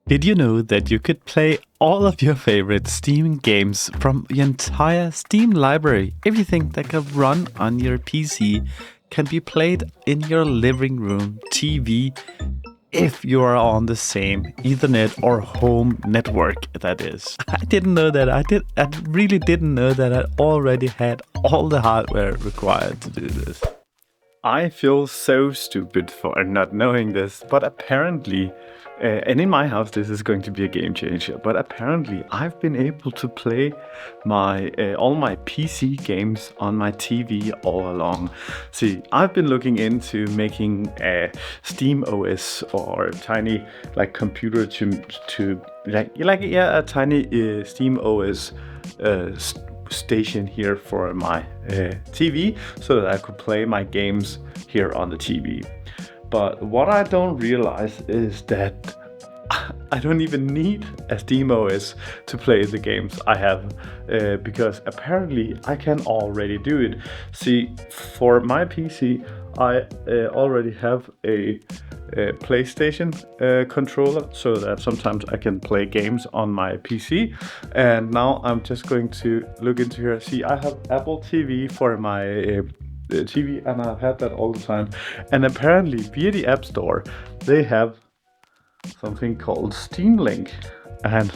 Did you know that you could play all of your favorite Steam games from the entire Steam library? Everything that can run on your PC can be played in your living room TV if you are on the same Ethernet or home network, that is. I didn't know that. I really didn't know that I already had all the hardware required to do this. I feel so stupid for not knowing this, but apparently, and in my house this is going to be a game changer, but apparently I've been able to play all my PC games on my TV all along. See, I've been looking into making a SteamOS or a tiny computer to a tiny SteamOS station here for my TV so that I could play my games here on the TV. But what I don't realize is that I don't even need a SteamOS to play the games I have because apparently I can already do it. See, for my PC I already have a PlayStation controller so that sometimes I can play games on my PC. And now I'm just going to look into here. See, I have Apple TV for my TV, and I've had that all the time. And apparently via the App Store they have something called Steam Link. And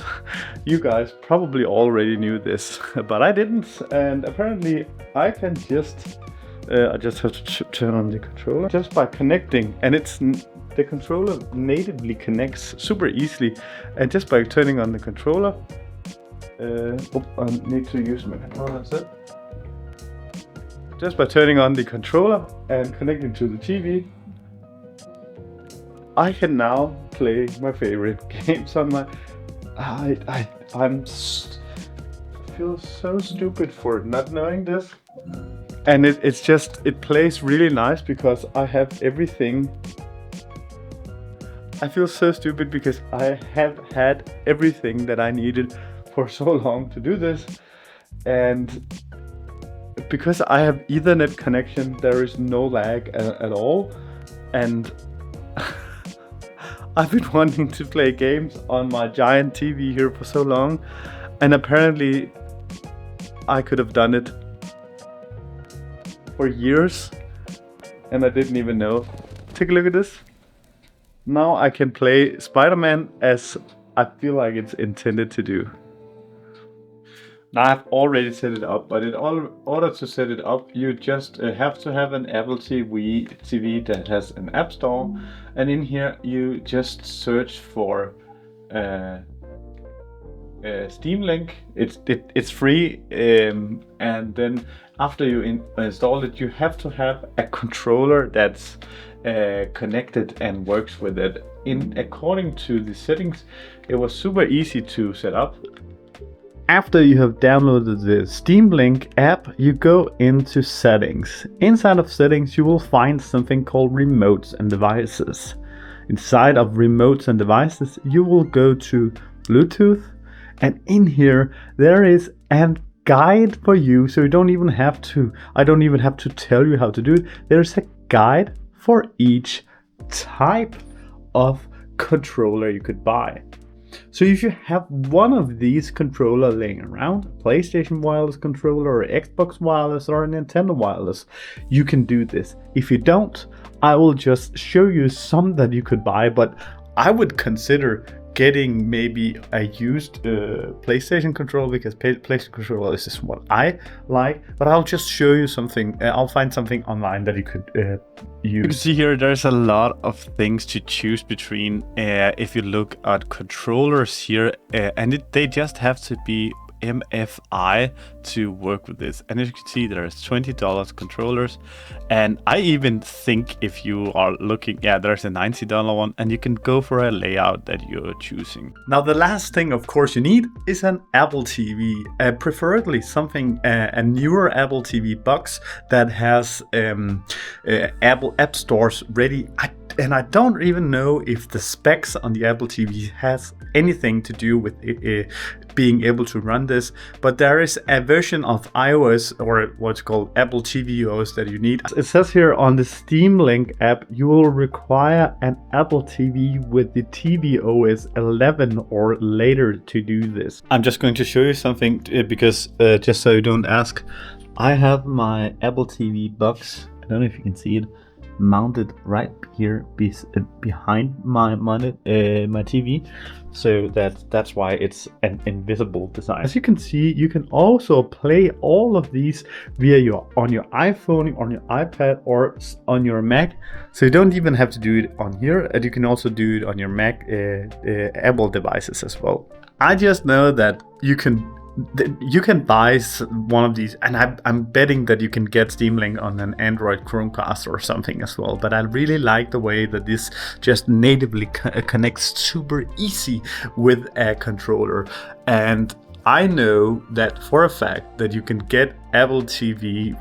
you guys probably already knew this, but I didn't. And apparently I can just I just have to turn on the controller just by connecting, and the controller natively connects super easily, and just by turning on the controller, I need to use my controller instead. Just by turning on the controller and connecting to the TV, I can now play my favorite games on my. I feel so stupid for not knowing this. And it plays really nice because I have everything. I feel so stupid because I have had everything that I needed for so long to do this. And because I have Ethernet connection, there is no lag at all. And I've been wanting to play games on my giant TV here for so long. And apparently I could have done it for years, and I didn't even know. Take a look at this. Now I can play Spider-Man as I feel like it's intended to do. Now I've already set it up, but in order to set it up, you just have to have an Apple TV that has an App Store, and in here you just search for Steam Link. It's free, and then after you install it, you have to have a controller that's connected and works with it. According to the settings, it was super easy to set up. After you have downloaded the Steam Link app, you go into settings. Inside of settings, you will find something called remotes and devices. Inside of remotes and devices, you will go to Bluetooth. And in here, there is a guide for you, so I don't even have to tell you how to do it. There's a guide for each type of controller you could buy. So if you have one of these controllers laying around, PlayStation wireless controller or Xbox wireless or a Nintendo wireless, you can do this. If you don't, I will just show you some that you could buy, but I would consider getting maybe a used PlayStation controller, because PlayStation controller is what I like. But I'll just show you something. I'll find something online that you could use. You can see here there's a lot of things to choose between. If you look at controllers here, and they just have to be MFI to work with this. And as you can see, there's $20 controllers, and I even think if you are looking, there's a $90 one, and you can go for a layout that you're choosing. Now the last thing of course you need is an Apple TV, preferably something a newer Apple TV box that has Apple App Stores ready. And I don't even know if the specs on the Apple TV has anything to do with being able to run this, but there is a version of iOS, or what's called Apple tvOS, that you need. It says here on the Steam Link app, you will require an Apple TV with the tvOS 11 or later to do this. I'm just going to show you something because just so you don't ask, I have my Apple TV box, I don't know if you can see it, mounted right here behind my TV, so that's why it's an invisible design. As you can see, you can also play all of these via on your iPhone, on your iPad, or on your Mac. So you don't even have to do it on here, and you can also do it on your Mac Apple devices as well. I just know that you can buy one of these, and I'm betting that you can get Steam Link on an Android Chromecast or something as well. But I really like the way that this just natively connects super easy with a controller. And I know that for a fact that you can get Apple TV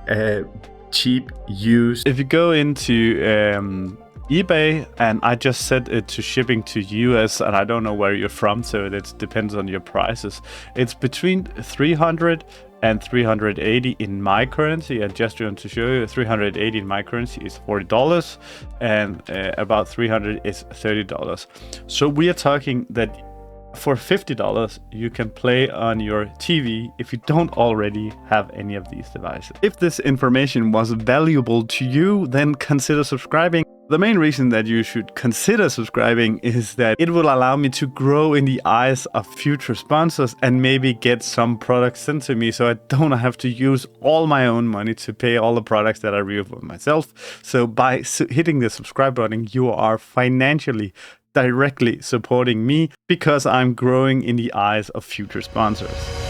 cheap used. If you go into eBay, and I just set it to shipping to US, and I don't know where you're from, so it depends on your prices. It's between 300 and 380 in my currency, and just to show you, 380 in my currency is $40, and about 300 is $30. So we are talking that for $50, you can play on your TV if you don't already have any of these devices. If this information was valuable to you, then consider subscribing. The main reason that you should consider subscribing is that it will allow me to grow in the eyes of future sponsors and maybe get some products sent to me, so I don't have to use all my own money to pay all the products that I review for myself. So by hitting the subscribe button, you are financially directly supporting me because I'm growing in the eyes of future sponsors.